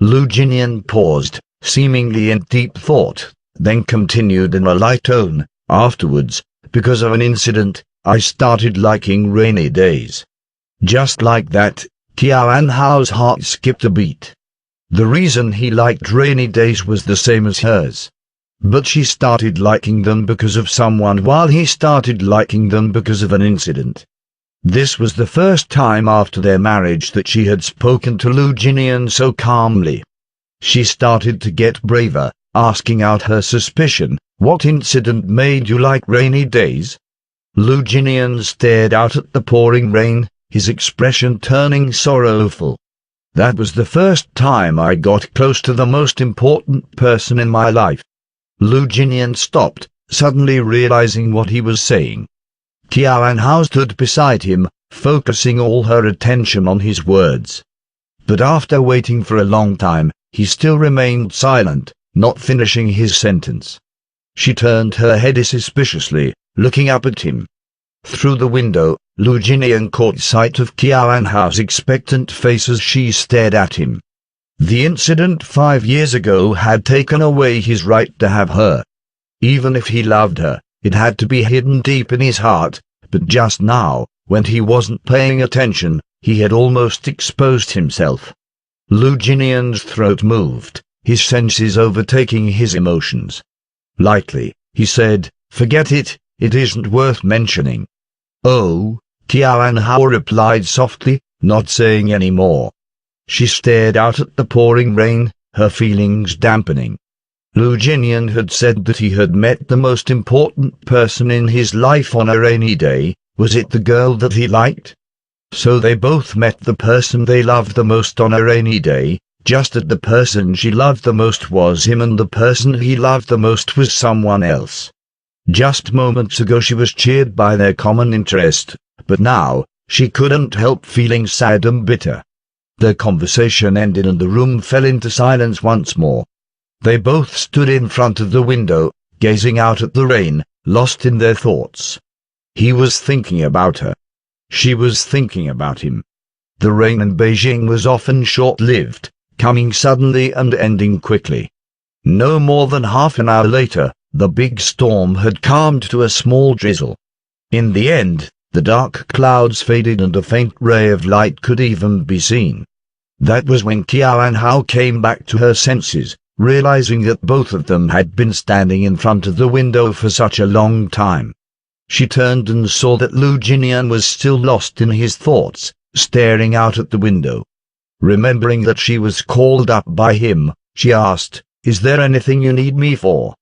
Lu Jinian paused, seemingly in deep thought, then continued in a light tone, "Afterwards, because of an incident, I started liking rainy days." Just like that, Tian Hao's heart skipped a beat. The reason he liked rainy days was the same as hers. But she started liking them because of someone, while he started liking them because of an incident. This was the first time after their marriage that she had spoken to Lu Jinian so calmly. She started to get braver, asking out her suspicion, "What incident made you like rainy days?" Lu Jinian stared out at the pouring rain, his expression turning sorrowful. "That was the first time I got close to the most important person in my life." Lu Jinian stopped, suddenly realizing what he was saying. Tian Hao stood beside him, focusing all her attention on his words. But after waiting for a long time, he still remained silent, not finishing his sentence. She turned her head suspiciously, looking up at him. Through the window, Lu Jinian caught sight of Tian Hao's expectant face as she stared at him. The incident 5 years ago had taken away his right to have her. Even if he loved her, it had to be hidden deep in his heart, but just now, when he wasn't paying attention, he had almost exposed himself. Lu Jinian's throat moved, his senses overtaking his emotions. Lightly, he said, "Forget it, it isn't worth mentioning." "Oh," Tian Hao replied softly, not saying any more. She stared out at the pouring rain, her feelings dampening. Lu Jinian had said that he had met the most important person in his life on a rainy day. Was it the girl that he liked? So they both met the person they loved the most on a rainy day, just as the person she loved the most was him and the person he loved the most was someone else. Just moments ago she was cheered by their common interest, but now, she couldn't help feeling sad and bitter. Their conversation ended and the room fell into silence once more. They both stood in front of the window, gazing out at the rain, lost in their thoughts. He was thinking about her. She was thinking about him. The rain in Beijing was often short-lived, coming suddenly and ending quickly. No more than half an hour later, the big storm had calmed to a small drizzle. In the end, the dark clouds faded and a faint ray of light could even be seen. That was when Tian Hao came back to her senses, realizing that both of them had been standing in front of the window for such a long time. She turned and saw that Lu Jinian was still lost in his thoughts, staring out at the window. Remembering that she was called up by him, she asked, "Is there anything you need me for?"